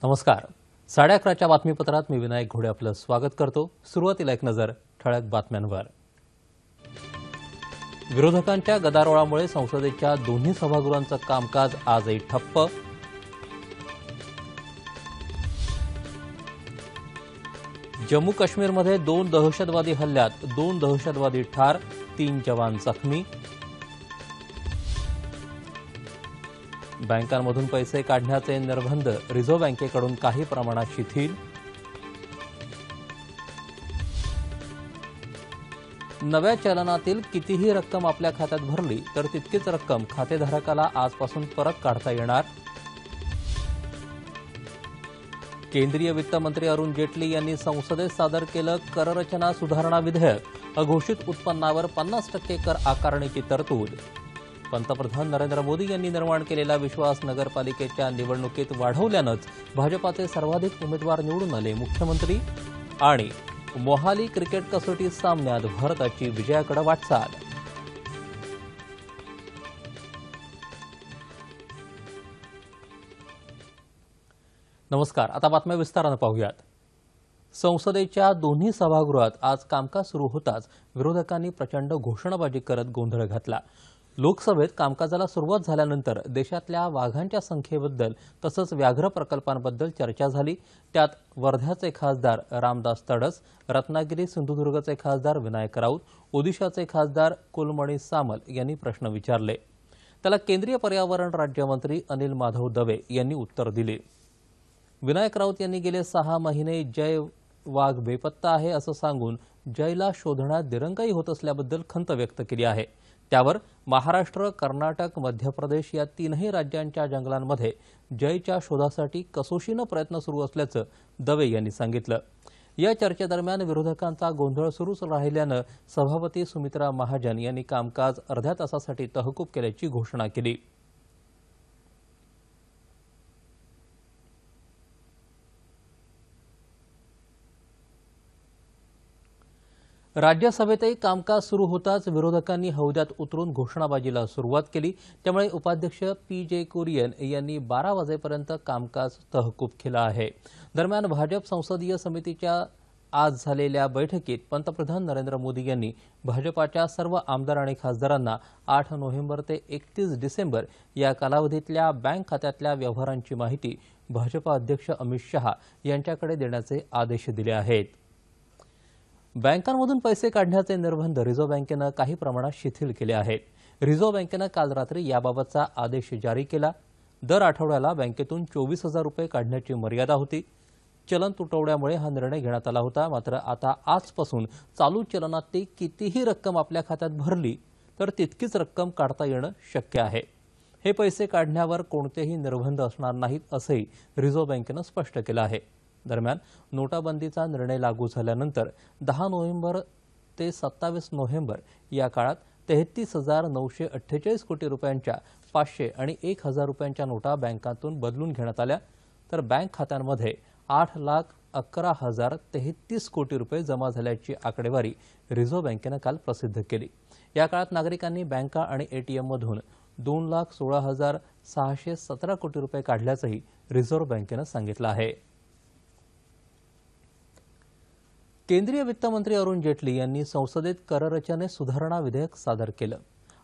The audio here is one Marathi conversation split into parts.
नमस्कार. 11:30च्या बातमीपत्रात मी विनायक घोडे आपलं स्वागत करतो. सुरुवातीला एक नजर ठळक बातम्यांवर. विरोधकांच्या गदारोळामुळे संसदेच्या दोन्ही सभागृहांचं कामकाज आजही ठप्प. जम्मू काश्मीरमध्ये 2 दहशतवादी हल्ल्यात 2 दहशतवादी ठार, 3 जवान जखमी. बँकांमधून पैसे काढण्याचे निर्बंध रिझर्व्ह बँकेकडून काही प्रमाणात शिथिल. नव्या चलनातील कितीही रक्कम आपल्या खात्यात भरली तर तितकीच रक्कम खातेधारकाला आजपासून परत काढता येणार. केंद्रीय वित्तमंत्री अरुण जेटली यांनी संसदेत सादर केलं कररचना सुधारणा विधेयक. अघोषित उत्पन्नावर 50% कर आकारणीची तरतूद. पंतप्रधान नरेंद्र मोदी यांनी निर्माण केलेला विश्वास नगरपालिकेच्या निवडणुकीत वाढवल्यानंच भाजपाचे सर्वाधिक उमेदवार निवडून आले मुख्यमंत्री. आणि मोहाली क्रिकेट कसोटी सामन्यात भारताची विजयाकडे वाटचाल. नमस्कार. आता बातम्या विस्तारानं पाहूयात. संसदेच्या दोन्ही सभागृहात आज कामकाज सुरू होताच विरोधकांनी प्रचंड घोषणाबाजी करत गोंधळ घातला. लोकसभेत कामकाजाला सुरुवात झाल्यानंतर देशातल्या वाघांच्या संख्येबद्दल तसंच व्याघ्र प्रकल्पांबद्दल चर्चा झाली. त्यात वर्ध्याचे खासदार रामदास तडस, रत्नागिरी सिंधुदुर्गचे खासदार विनायक राऊत, ओदिशाचे खासदार कुलमणी सामल यांनी प्रश्न विचारले. त्याला केंद्रीय पर्यावरण राज्यमंत्री अनिल माधव दवे यांनी उत्तर दिले. विनायक राऊत यांनी गेले 6 महिने जय वाघ बेपत्ता आहे असं सांगून जयला शोधण्यात दिरंगाई होत असल्याबद्दल खंत व्यक्त केली आहे. त्यावर महाराष्ट्र, कर्नाटक, मध्य प्रदेश या 3ही राज्यांच्या जंगलांमध्ये जयच्या शोधासाठी कसोशीनं प्रयत्न सुरू असल्याचं दवे यांनी सांगितलं. या चर्चेदरम्यान विरोधकांचा गोंधळ सुरूच राहिल्यानं सभापती सुमित्रा महाजन यांनी कामकाज अर्ध्या तासासाठी तहकूब केल्याची घोषणा केली. राज्यसभेतही कामकाज सुरू होताच विरोधकांनी हौद्यात उतरून घोषणाबाजीला सुरुवात केली. त्यामुळे उपाध्यक्ष पी.जे. कुरियन यांनी 12 वाजेपर्यंत कामकाज तहकूब केलं आहे. दरम्यान भाजप संसदीय समितीच्या आज झालेल्या बैठकीत पंतप्रधान नरेंद्र मोदी यांनी भाजपाच्या सर्व आमदार आणि खासदारांना 8 नोव्हेंबर ते 31 डिसेंबर या कालावधीतल्या बँक खात्यातल्या व्यवहारांची माहिती भाजपा अध्यक्ष अमित शहा यांच्याकडे देण्याचे आदेश दिले आहेत. बँकांमधून पैसे काढण्याचे निर्बंध रिझर्व्ह बँकेनं काही प्रमाणात शिथिल केले आहेत. रिझर्व्ह बँकेनं काल रात्री याबाबतचा आदेश जारी केला. दर आठवड्याला बँकेतून 24,000 रुपये काढण्याची मर्यादा होती. चलन तुटवड्यामुळे हा निर्णय घेण्यात आला होता. मात्र आता आजपासून चालू चलनातली कितीही रक्कम आपल्या खात्यात भरली तर तितकीच रक्कम काढता येणं शक्य आहे. हे पैसे काढण्यावर कोणतेही निर्बंध असणार नाहीत असंही रिझर्व्ह बँकेनं स्पष्ट केलं आहे. दरम्यान नोटाबंदीचा निर्णय लागू झाल्यानंतर 10 नोव्हेंबर ते 27 नोव्हेंबर या काळात 33,948 कोटी रुपयांच्या 500 आणि 1,000 रुपयांच्या नोटा बँकांतून बदलून घेण्यात आल्या. तर बँक खात्यांमध्ये 8,11,033 कोटी रुपये जमा झाल्याची आकडेवारी रिझर्व्ह बँकेनं काल प्रसिद्ध केली. या काळात नागरिकांनी बँका आणि एटीएममधून 2,16,617 कोटी रुपये काढल्याचंही रिझर्व्ह बँकेनं सांगितलं आहे. केंद्रीय वित्तमंत्री अरुण जेटली यांनी संसदेत कररचने सुधारणा विधेयक सादर केलं.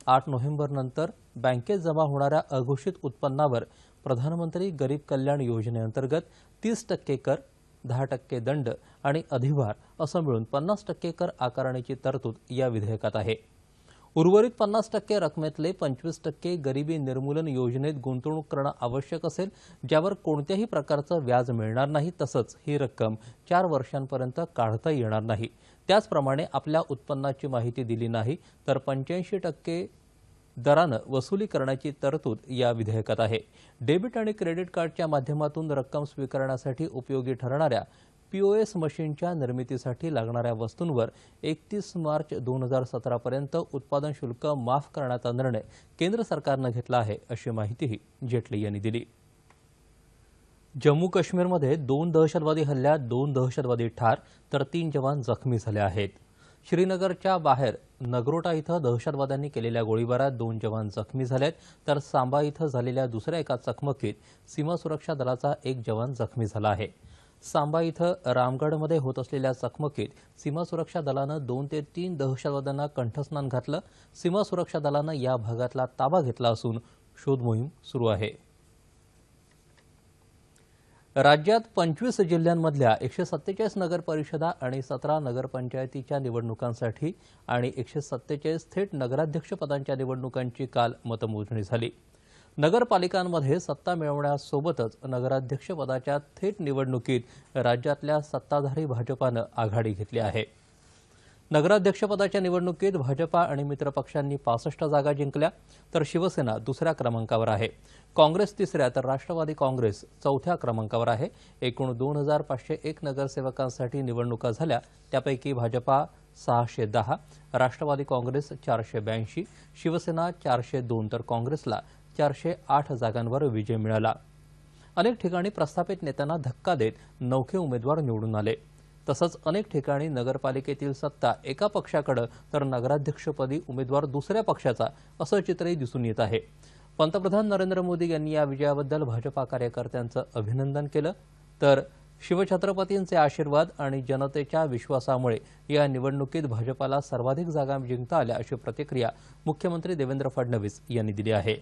8 नोव्हेंबरनंतर बँकेत जमा होणाऱ्या अघोषित उत्पन्नावर प्रधानमंत्री गरीब कल्याण योजनेअंतर्गत 30% कर, 10% दंड आणि अधिभार असं मिळून 50% कर आकारणीची तरतूद या विधेयकात आहे. उर्वरित 50% रकमेतले 25% गरिबी निर्मूलन योजनेत गुंतवणूक करणं आवश्यक असेल, ज्यावर कोणत्याही प्रकारचं व्याज मिळणार नाही. तसंच ही रक्कम 4 वर्षांपर्यंत काढता येणार नाही. त्याचप्रमाणे आपल्या उत्पन्नाची माहिती दिली नाही तर 85% दरानं वसुली करण्याची तरतूद या विधेयकात आहे. डेबिट आणि क्रेडिट कार्डच्या माध्यमातून रक्कम स्वीकारण्यासाठी उपयोगी ठरणाऱ्या पीओएस मशीनच्या निर्मितीसाठी लागणाऱ्या वस्तूंवर 31 मार्च 2017 पर्यंत उत्पादन शुल्क माफ करण्याचा निर्णय केंद्र सरकारनं घेतला आहे, अशी माहितीही जेटली यांनी दिली. जम्मू काश्मीरमध्ये 2 दहशतवादी हल्ल्यात 2 दहशतवादी ठार तर 3 जवान जखमी झाले आहेत. श्रीनगरच्या बाहेर नगरोटा इथं दहशतवाद्यांनी केलेल्या गोळीबारात 2 जवान जखमी झालेत, तर सांबा इथं झालेल्या दुसऱ्या एका चकमकीत सीमा सुरक्षा दलाचा एक जवान जखमी झाला आहे. सांबा इथं रामगढमध्ये होत असलेल्या चकमकीत सीमा सुरक्षा दलानं 2 ते 3 दहशतवाद्यांना कंठस्नान घातलं. सीमा सुरक्षा दलानं या भागातला ताबा घेतला असून शोध मोहीम सुरू आहे. राज्यात 25 जिल्ह्यांमधल्या 147 नगरपरिषदा आणि 17 नगरपंचायतीच्या निवडणुकांसाठी आणि 147 थेट नगराध्यक्षपदांच्या निवडणुकांची काल मतमोजणी झाली. नगरपालिकांमध्ये सत्ता मिळवण्यासोबतच नगराध्यक्षपदाच्या थेट निवडणुकीत राज्यातल्या सत्ताधारी भाजपानं आघाडी घेतली आहे. नगराध्यक्षपदाच्या निवडणुकीत भाजपा आणि मित्रपक्षांनी 65 जागा जिंकल्या, तर शिवसेना दुसऱ्या क्रमांकावर आहे. काँग्रेस तिसऱ्या तर राष्ट्रवादी काँग्रेस चौथ्या क्रमांकावर आहे. एकूण 2501 नगरसेवकांसाठी निवडणुका झाल्या, त्यापैकी भाजपा 610, राष्ट्रवादी काँग्रेस 482, शिवसेना 402 तर काँग्रेसला 408 जागांवर विजय मिळाला. अनेक ठिकाणी प्रस्थापित नेत्यांना धक्का देत नवखे उमेदवार निवडून आले. तसंच अनेक ठिकाणी नगरपालिकेतील सत्ता एका पक्षाकडे तर नगराध्यक्षपदी उमेदवार दुसऱ्या पक्षाचा असं चित्रही दिसून येत आहे. पंतप्रधान नरेंद्र मोदी यांनी या विजयाबद्दल भाजपा कार्यकर्त्यांचं अभिनंदन केलं, तर शिवछत्रपतींचे आशीर्वाद आणि जनतेच्या विश्वासामुळे या निवडणुकीत भाजपाला सर्वाधिक जागा जिंकता आल्या अशी प्रतिक्रिया मुख्यमंत्री देवेंद्र फडणवीस यांनी दिली आहे.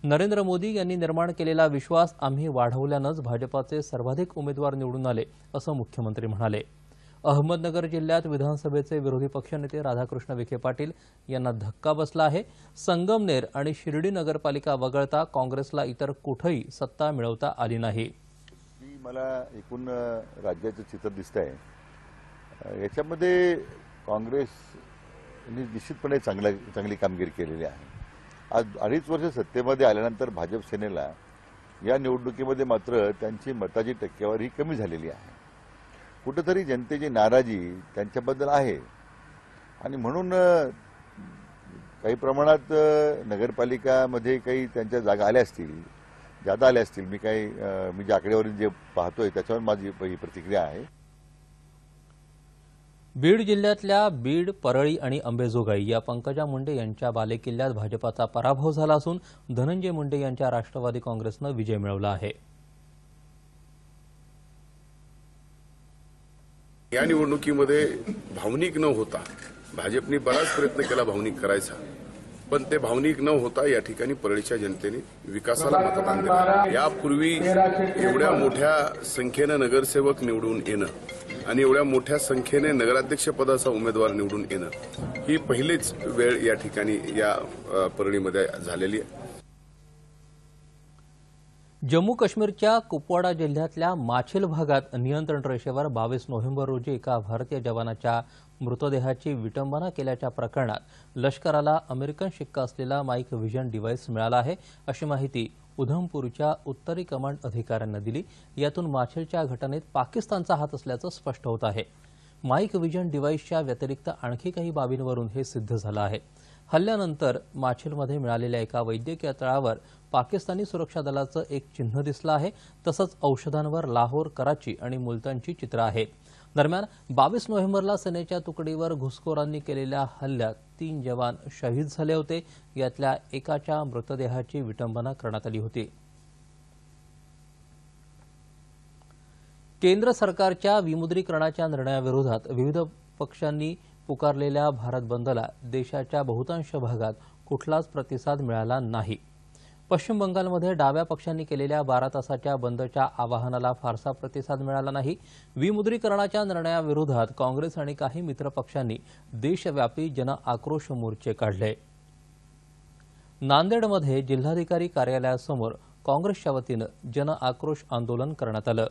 नरेंद्र मोदी यांनी निर्माण केलेला विश्वास आम्ही वाढवल्यानंच भाजपाचे सर्वाधिक उमेदवार निवडून आले असं मुख्यमंत्री म्हणाले. अहमदनगर जिल्ह्यात विधानसभेचे विरोधी पक्षनेते राधाकृष्ण विखे पाटील यांना धक्का बसला आहे. संगमनेर आणि शिर्डी नगरपालिका वगळता काँग्रेसला इतर कुठेही सत्ता मिळवता आली नाही. मला एकूण राज्याचं चित्र दिसतंय. याच्यामध्ये काँग्रेसने निश्चितपणे चांगली कामगिरी केलेली आहे. आज 2.5 वर्ष सत्तेमध्ये आल्यानंतर भाजप सेनेला या निवडणुकीमध्ये मात्र त्यांची मताची टक्केवारी कमी झालेली आहे. कुठेतरी जनतेची नाराजी त्यांच्याबद्दल आहे आणि म्हणून काही प्रमाणात नगरपालिकामध्ये काही त्यांच्या जागा आल्या असतील, जादा आल्या असतील. मी ज्या आकडेवारी जे पाहतोय त्याच्यावर माझी ही प्रतिक्रिया आहे. बीड जिल्ह्यातल्या बीड, परळी आणि अंबेजोगाई या पंकजा मुंडे यांच्या बालेकिल्ल्यात भाजपाचा पराभव झाला असून धनंजय मुंडे यांच्या राष्ट्रवादी काँग्रेसनं विजय मिळवला आहे. या निवडणुकीमध्ये भावनिक न होता भाजपने बराच प्रयत्न केला भावनिक करायचा, पण ते भावनिक न होता या ठिकाणी परळीच्या जनतेने विकासाला मतदान दिलं. यापूर्वी एवढ्या मोठ्या संख्येनं नगरसेवक निवडून येणं आणि एवढ्या मोठ्या संख्येने नगराध्यक्षपदाचा उमेदवार निवडून येणं ही पहिलीच वेळ या ठिकाणी या परळीमध्ये झालेली आहे. जम्मू काश्मीरच्या कुपवाडा जिल्ह्यातल्या माछिल भागात नियंत्रण रेषेवर 22 नोव्हेंबर रोजी एका भारतीय जवानाच्या मृतदेहाची विटंबना केल्याच्या प्रकरणात लष्कराला अमेरिकन शिक्का असलेला नाईक व्हिजन डिव्हाइस मिळाला आहे, अशी माहिती उधमपूरच्या उत्तरी कमांड अधिकाऱ्यांना दिली. यातून माछिलच्या घटनेत पाकिस्तानचा हात असल्याचं स्पष्ट होत आहे. नाईक व्हिजन डिव्हाइसच्या व्यतिरिक्त आणखी काही बाबींवरून हे सिद्ध झालं आहे. हल्ल्यानंतर माछिलमध्ये मिळालेल्या एका वैद्यकीय तळावर पाकिस्तानी सुरक्षा दलाचं एक चिन्ह दिसलं आहे. तसंच औषधांवर लाहोर, कराची आणि मुलतानची चित्रं आहेत. दरम्यान 22 नोव्हेंबरला सेनेच्या तुकडीवर घुसखोरांनी केलेल्या हल्ल्यात 3 जवान शहीद झाले होते. यातल्या एकाच्या मृतदेहाची विटंबना करण्यात आली होती. केंद्र सरकारच्या विमुद्रीकरणाच्या निर्णयाविरोधात विविध पक्षांनी पुकारलेल्या भारत बंदला देशाच्या बहुतांश भागात कुठलाच प्रतिसाद मिळाला नाही. पश्चिम बंगालमध्ये डाव्या पक्षांनी केलेल्या 12 तासाच्या बंदच्या आवाहनाला फारसा प्रतिसाद मिळाला नाही. विमुद्रीकरणाच्या निर्णयाविरोधात काँग्रेस आणि काही मित्रपक्षांनी देशव्यापी जनआक्रोश मोर्चे काढले. नांदेडमध्ये जिल्हाधिकारी कार्यालयासमोर काँग्रेसच्या वतीनं जनआक्रोश आंदोलन करण्यात आलं.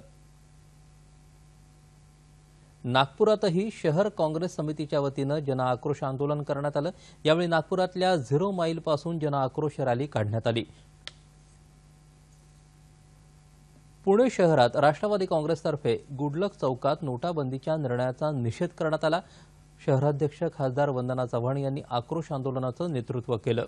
नागपुरातही शहर काँग्रेस समितीच्या वतीनं जनआक्रोश आंदोलन करण्यात आलं. यावेळी नागपुरातल्या 0 माईलपासून जनआक्रोश रॅली काढण्यात आली. पुणे शहरात राष्ट्रवादी काँग्रेसतर्फे गुडलक चौकात नोटाबंदीच्या निर्णयाचा निषेध करण्यात आला. शहराध्यक्ष खासदार वंदना चव्हाण यांनी आक्रोश आंदोलनाचं नेतृत्व केलं.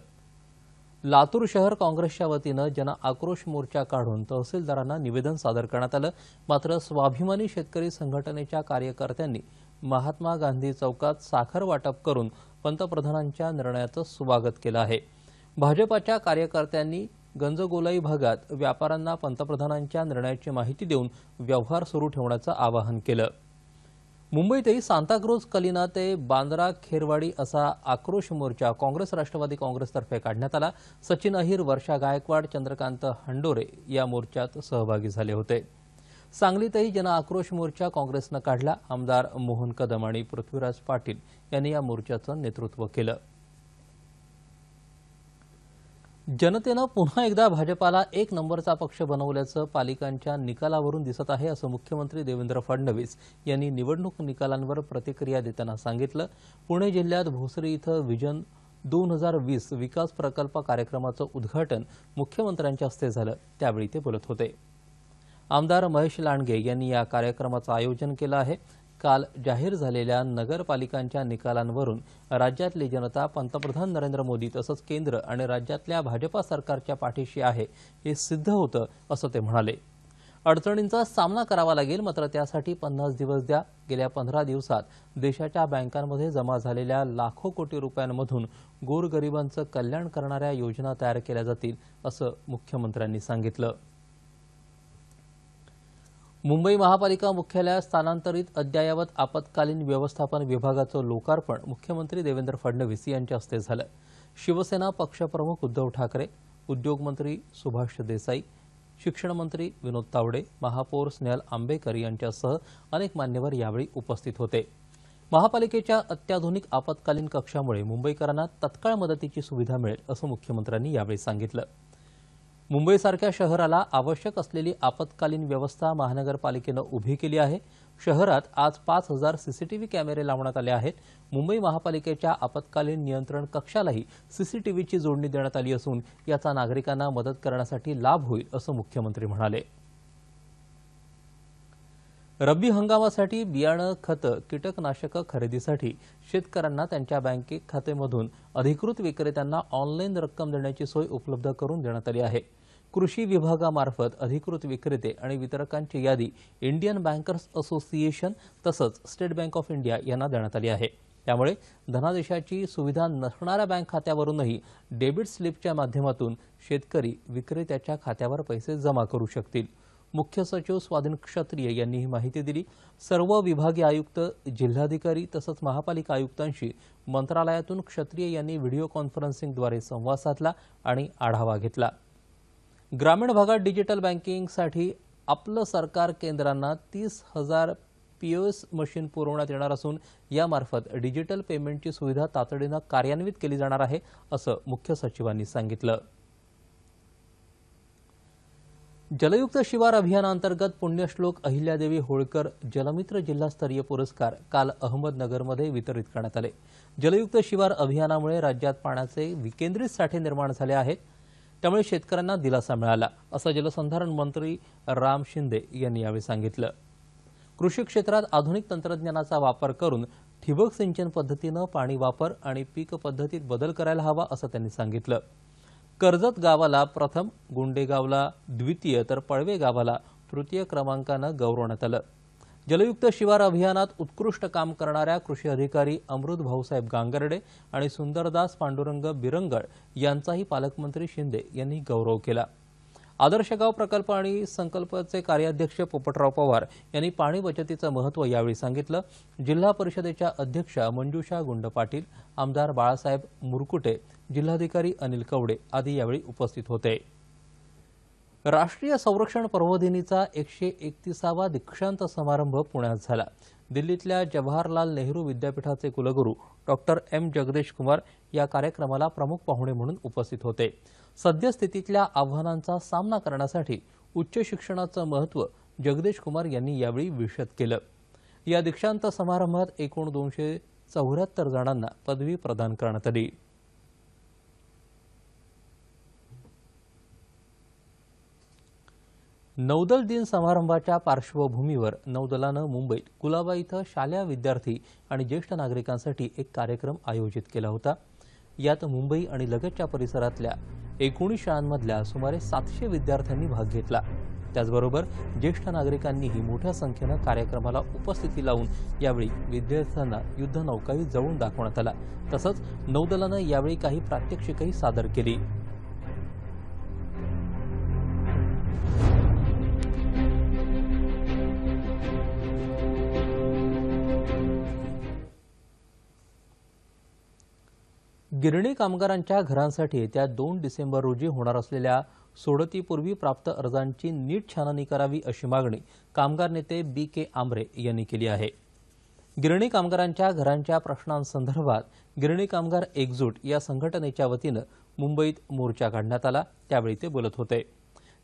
लातूर शहर काँग्रेसच्या वतीनं जनआक्रोश मोर्चा काढून तहसीलदारांना निवेदन सादर करण्यात आलं. मात्र स्वाभिमानी शेतकरी संघटनेच्या कार्यकर्त्यांनी महात्मा गांधी चौकात साखर वाटप करून पंतप्रधानांच्या निर्णयाचं स्वागत केलं आहे। भाजपाच्या कार्यकर्त्यांनी गंजगोलाई भागात व्यापाऱ्यांना पंतप्रधानांच्या निर्णयाची माहिती देऊन व्यवहार सुरू ठेवण्याचं आवाहन केलं। मुंबईतही सांताक्रूझ कलिना ते बांद्रा खेरवाडी असा आक्रोश मोर्चा काँग्रेस राष्ट्रवादी काँग्रेसतर्फे काढण्यात आला। सचिन अहिर, वर्षा गायकवाड, चंद्रकांत हंडोरे या मोर्चात सहभागी झाले होते। सांगलीतही जन आक्रोश मोर्चा काँग्रेसनं काढला। आमदार मोहन कदम आणि पृथ्वीराज पाटील यांनी या मोर्चाचं नेतृत्व केलं। जनतेनं पुन्हा एकदा भाजपाला एक नंबरचा पक्ष बनवल्याचं पालिकांच्या निकालावरून दिसत आहे, असं मुख्यमंत्री देवेंद्र फडणवीस यांनी निवडणूक निकालांवर प्रतिक्रिया देताना सांगितलं। पुणे जिल्ह्यात भोसरी इथं व्हिजन 2020 विकास प्रकल्प कार्यक्रमाचं उद्घाटन मुख्यमंत्र्यांच्या हस्ते झालं, त्यावेळी ते बोलत होते। आमदार महेश लांडगे यांनी या कार्यक्रमाचं आयोजन केलं आहे। काल जाहीर झालेल्या नगरपालिकांच्या निकालांवरून राज्यातली जनता पंतप्रधान नरेंद्र मोदी तसंच केंद्र आणि राज्यातल्या भाजपा सरकारच्या पाठीशी आहे हे सिद्ध होतं, असं ते म्हणाले। अडचणींचा सामना करावा लागेल, मात्र त्यासाठी 50 दिवस द्या। गेल्या 15 दिवसात देशाच्या बँकांमध्ये जमा झालेल्या लाखो कोटी रुपयांमधून गोरगरिबांचं कल्याण करणाऱ्या योजना तयार केल्या जातील, असं मुख्यमंत्र्यांनी सांगितलं। मुंबई महापालिका मुख्यालयात स्थानांतरित अद्ययावत आपत्कालीन व्यवस्थापन विभागाचं लोकार्पण मुख्यमंत्री देवेंद्र फडणवीस यांच्या हस्ते झालं। शिवसेना पक्षप्रमुख उद्धव ठाकरे, उद्योगमंत्री सुभाष देसाई, शिक्षण मंत्री विनोद तावडे, महापौर स्नेहल आंबेकर यांच्यासह अनेक मान्यवर यावेळी उपस्थित होते। महापालिकेच्या अत्याधुनिक आपत्कालीन कक्षामुळे मुंबईकरांना तत्काळ मदतीची सुविधा मिळेल, असं मुख्यमंत्र्यांनी यावेळी सांगितलं। मुंबईसारख्या शहराला आवश्यक असलेली आपत्कालीन व्यवस्था महानगरपालिकेनं उभी केली आहे। शहरात आज 5000 सीसीटीव्ही कॅमेरे लावण्यात आले आहेत। मुंबई महापालिकेच्या आपत्कालीन नियंत्रण कक्षालाही सीसीटीव्हीची जोडणी देण्यात आली असून याचा नागरिकांना मदत करण्यासाठी लाभ होईल, असं मुख्यमंत्री म्हणाले। रब्बी हंगामासाठी बियाणं, खतं, कीटकनाशकं खरेदीसाठी शेतकऱ्यांना त्यांच्या बँक खात्यामधून अधिकृत विक्रेत्यांना ऑनलाईन रक्कम देण्याची सोय उपलब्ध करून देण्यात आली आहे। कृषी विभागामार्फत अधिकृत विक्रेते आणि वितरकांची यादी इंडियन बँकर्स असोसिएशन तसंच स्टेट बँक ऑफ इंडिया यांना देण्यात आली आहे। त्यामुळे धनादेशाची सुविधा नसणाऱ्या बँक खात्यावरूनही डेबिट स्लिपच्या माध्यमातून शेतकरी विक्रेत्याच्या खात्यावर पैसे जमा करू शकतील। मुख्य सचिव स्वाधीन क्षत्रिय यांनी ही माहिती दिली। सर्व विभागीय आयुक्त, जिल्हाधिकारी तसंच महापालिका आयुक्तांशी मंत्रालयातून क्षत्रिय यांनी व्हिडिओ कॉन्फरन्सिंगद्वारे संवाद साधला आणि आढावा घेतला। ग्रामीण भागात डिजिटल बँकिंगसाठी आपलं सरकार केंद्रांना 30,000 POS मशीन पुरवण्यात येणार असून यामार्फत डिजिटल पेमेंटची सुविधा तातडीनं कार्यान्वित केली जाणार आहे, असं मुख्य सचिवांनी सांगितलं। जलयुक्त शिवार अभियानांतर्गत पुण्यश्लोक अहिल्यादेवी होळकर जलमित्र जिल्हास्तरीय पुरस्कार काल अहमदनगरमध्ये वितरित करण्यात आले। जलयुक्त शिवार अभियानामुळे राज्यात पाण्याचे विकेंद्रित साठे निर्माण झाले आहेत, त्यामुळे शेतकऱ्यांना दिलासा मिळाला, असं जलसंधारण मंत्री राम शिंदे यांनी यावेळी सांगितलं। कृषी क्षेत्रात आधुनिक तंत्रज्ञानाचा वापर करून ठिबक सिंचन पद्धतीनं पाणी वापर आणि पीक पद्धतीत बदल करायला हवा, असं त्यांनी सांगितलं। कर्जत गावाला प्रथम, गुंडेगावला द्वितीय तर पळवे गावाला तृतीय क्रमांकानं गौरवण्यात आलं। जलयुक्त शिवार अभियानात उत्कृष्ट काम करणाऱ्या कृषी अधिकारी अमृत भाऊसाहेब गांगर्डे आणि सुंदरदास पांडुरंग बिरंगळ यांचाही पालकमंत्री शिंदे यांनी गौरव केला। आदर्श गाव प्रकल्प आणि संकल्पचे कार्याध्यक्ष पोपटराव पवार यांनी पाणी बचतीचं महत्त्व यावेळी सांगितलं। जिल्हा परिषदेच्या अध्यक्षा मंजुषा गुंड पाटील, आमदार बाळासाहेब मुरकुटे, जिल्हाधिकारी अनिल कवडे आदी यावेळी उपस्थित होते। राष्ट्रीय संरक्षण पर्वदिनीचा 131वा दीक्षांत समारंभ पुण्यात झाला। दिल्लीतल्या जवाहरलाल नेहरू विद्यापीठाचे कुलगुरू डॉक्टर एम जगदेश कुमार या कार्यक्रमाला प्रमुख पाहुणे म्हणून उपस्थित होते। सद्यस्थितीतल्या आव्हानांचा सामना करण्यासाठी उच्च शिक्षणाचं महत्त्व जगदेश कुमार यांनी यावेळी विशद केलं। या दीक्षांत समारंभात एकूण 274 जणांना पदवी प्रदान करण्यात आली। नौदल दिन समारंभाच्या पार्श्वभूमीवर नौदलानं मुंबईत कुलाबा इथं शालेय विद्यार्थी आणि ज्येष्ठ नागरिकांसाठी एक कार्यक्रम आयोजित केला होता। यात मुंबई आणि लगतच्या परिसरातल्या 19 शाळांमधल्या सुमारे 700 विद्यार्थ्यांनी भाग घेतला। त्याचबरोबर ज्येष्ठ नागरिकांनीही मोठ्या संख्येनं कार्यक्रमाला उपस्थिती लावून यावेळी विद्यार्थ्यांना युद्धनौकाही जळून दाखवण्यात आला. तसंच नौदलानं यावेळी काही प्रात्यक्षिकही सादर केली. गिरणी कामगारांच्या घरांसाठी येत्या 2 डिसेंबर रोजी होणार असलेल्या सोडतीपूर्वी प्राप्त अर्जांची नीट छाननी करावी अशी मागणी कामगार नेते BK आमरे यांनी केली आहे. गिरणी कामगारांच्या घरांच्या प्रश्नांसंदर्भात गिरणी कामगार एकजूट या संघटनेच्या वतीनं मुंबईत मोर्चा काढण्यात आला. त्यावेळी ते बोलत होते.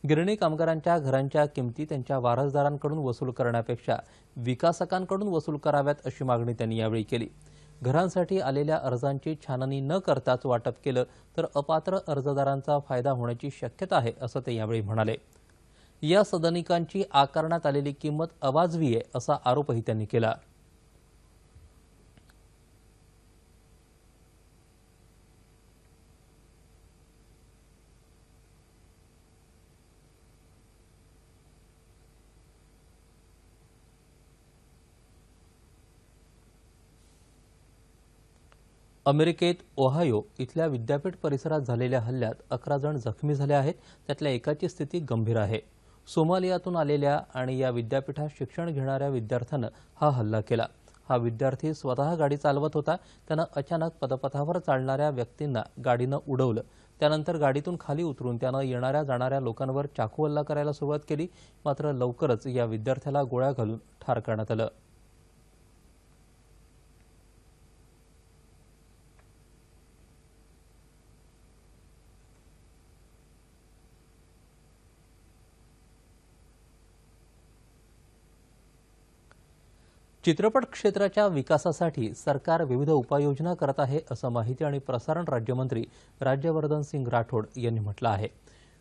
गिरणी कामगारांच्या घरांच्या किमती त्यांच्या वारसदारांकडून वसूल करण्यापेक्षा विकासकांकडून वसूल कराव्यात अशी मागणी त्यांनी यावेळी केली. घरांसाठी आलेल्या अर्जांची छाननी न करताच वाटप केलं तर अपात्र अर्जदारांचा फायदा होण्याची शक्यता आहे असं ते यावेळी म्हणाले. या सदनिकांची आकारण्यात आलेली किंमत अवाजवी आहे असा आरोपही त्यांनी केला. अमेरिकेत ओहायो इथल्या विद्यापीठ परिसरात झालेल्या हल्ल्यात 11 जण जखमी झाले आहेत. त्यातल्या एकाची स्थिती गंभीर आहे. सोमालियातून आलेल्या आणि या विद्यापीठात शिक्षण घेणाऱ्या विद्यार्थ्यानं हा हल्ला केला. हा विद्यार्थी स्वतः गाडी चालवत होता. त्यानं अचानक पदपथावर चालणाऱ्या व्यक्तींना गाडीनं उडवलं. त्यानंतर गाडीतून खाली उतरून त्यानं येणाऱ्या जाणाऱ्या लोकांवर चाकू हल्ला करायला सुरुवात केली. मात्र लवकरच या विद्यार्थ्याला गोळ्या घालून ठार करण्यात आलं. चित्रपट क्षेत्राच्या विकासासाठी सरकार विविध उपाययोजना करत आहे असं माहिती आणि प्रसारण राज्यमंत्री राज्यवर्धन सिंग राठोड यांनी म्हटलं आहे.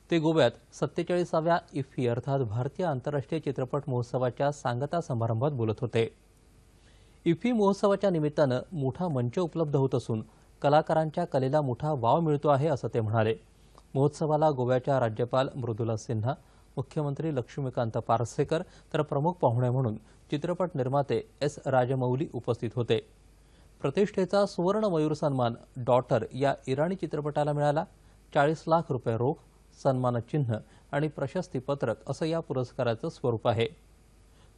ते गोव्यात 47व्या इफ्फी अर्थात भारतीय आंतरराष्ट्रीय चित्रपट महोत्सवाच्या सांगता समारंभात बोलत होते. इफ्फी महोत्सवाच्या निमित्तानं मोठा मंच उपलब्ध होत असून कलाकारांच्या कलेला मोठा वाव मिळतो आहे असं ते म्हणाले. महोत्सवाला गोव्याच्या राज्यपाल मृदुला सिन्हा, मुख्यमंत्री लक्ष्मीकांत पार्सेकर तर प्रमुख पाहुणे म्हणून चित्रपट निर्माते S. राजमौली उपस्थित होते. प्रतिष्ठेचा सुवर्ण मयूर सन्मान डॉटर या इराणी चित्रपटाला मिळाला. 40 लाख रुपये रोख, सन्मानचिन्ह आणि प्रशस्तीपत्रक असं या पुरस्काराचं स्वरूप आहे.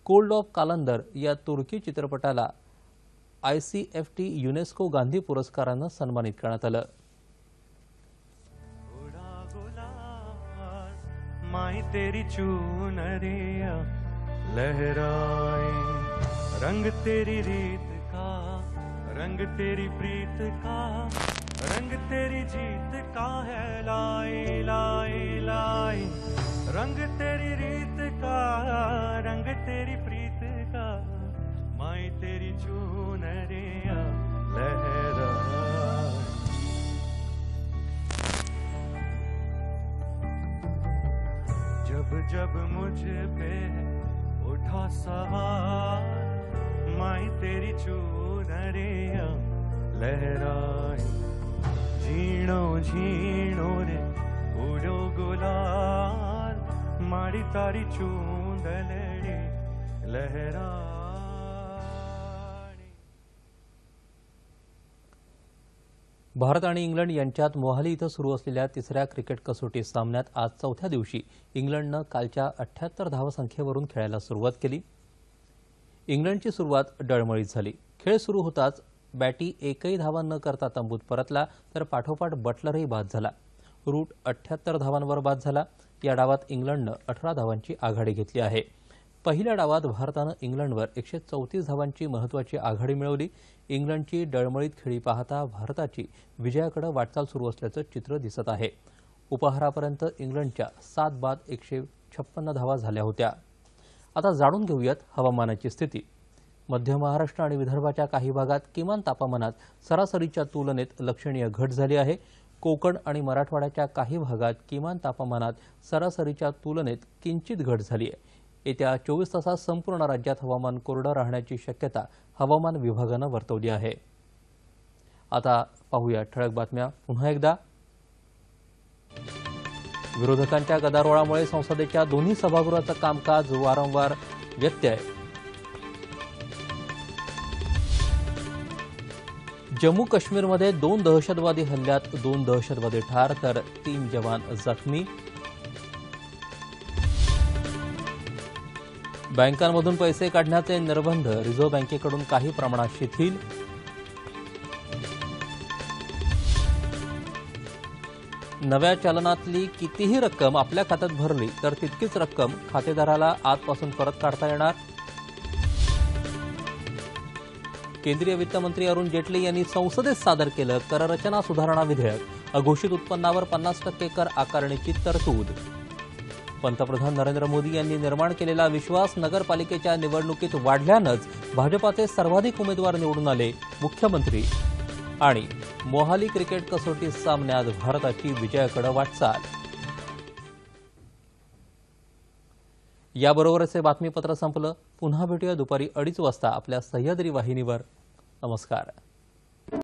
कोल्ड ऑफ कालंदर या तुर्की चित्रपटाला ICFT युनेस्को गांधी पुरस्कारानं सन्मानित करण्यात आलं. माई तेरी चुनरिया लहराए, रंग तेरी रीत का, रंग तेरी प्रीत का, रंग तेरी जीत का है लाए लाए लाए, रंग तेरी रीत का, रंग तेरी प्रीत का, माई तेरी चुनरिया लहराए. जब जब मुझ पे उठा सवार, माई तेरी चुनरिया लहराए, झीणो झीणो रे उडो गुलाल, माड़ी तारी चूंदलड़ी लहराए. भारत आणि इंग्लंड यांच्यात मोहाली इथं सुरू असलेल्या तिसऱ्या क्रिकेट कसोटी सामन्यात आज चौथ्या दिवशी इंग्लंडनं कालच्या 78 धावसंख्येवरून खेळायला सुरुवात केली. इंग्लंडची सुरुवात डळमळीत झाली. खेळ सुरू होताच बॅटी एकही धावा न करता तंबूत परतला तर पाठोपाठ बटलरही बाद झाला. रूट 78 धावांवर बाद झाला. या डावात इंग्लंडनं 18 धावांची आघाडी घेतली आहे. पहिल्या डावात भारतानं इंग्लंडवर 134 धावांची महत्त्वाची आघाडी मिळवली. इंग्लंडची डळमळीत खेळी पाहता भारताची विजयाकडे वाटचाल सुरू असल्याचं चित्र दिसत आहे. उपहारापर्यंत इंग्लंडच्या 7 बाद 156 धावा झाल्या होत्या. आता जाणून घेऊयात हवामानाची स्थिती. मध्य महाराष्ट्र आणि विदर्भाच्या काही भागात किमान तापमानात सरासरीच्या तुलनेत लक्षणीय घट झाली आहे. कोकण आणि मराठवाड्याच्या काही भागात किमान तापमानात सरासरीच्या तुलनेत किंचित घट झाली आहे. येत्या 24 तासात संपूर्ण राज्यात हवामान कोरडं राहण्याची शक्यता हवामान विभागानं वर्तवली आहे. आता पाहूया ठळक बातम्या पुन्हा एकदा. विरोधकांच्या गदारोळामुळे संसदेच्या दोन्ही सभागृहाचं कामकाज वारंवार व्यत्यय. जम्मू काश्मीरमध्ये 2 दहशतवादी हल्ल्यात 2 दहशतवादी ठार तर 3 जवान जखमी. बँकांमधून पैसे काढण्याचे निर्बंध रिझर्व्ह बँकेकडून काही प्रमाणात शिथिल. नव्या चलनातली कितीही रक्कम आपल्या खात्यात भरली तर तितकीच रक्कम खातेदाराला आजपासून परत काढता येणार. केंद्रीय वित्तमंत्री अरुण जेटली यांनी संसदेत सादर केलं कररचना सुधारणा विधेयक. अघोषित उत्पन्नावर 50% कर आकारणीची तरतूद. पंतप्रधान नरेंद्र मोदी यांनी निर्माण केलेला विश्वास नगरपालिकेच्या निवडणुकीत वाढल्यानंच भाजपाचे सर्वाधिक उमेदवार निवडून आले. मुख्यमंत्री. आणि मोहाली क्रिकेट कसोटी सामन्यात भारताची विजयाकडे वाटचाल. याबरोबरच हे बातमीपत्र संपलं. पुन्हा भेटूया दुपारी 2:30 वाजता आपल्या सह्याद्री वाहिनीवर. नमस्कार.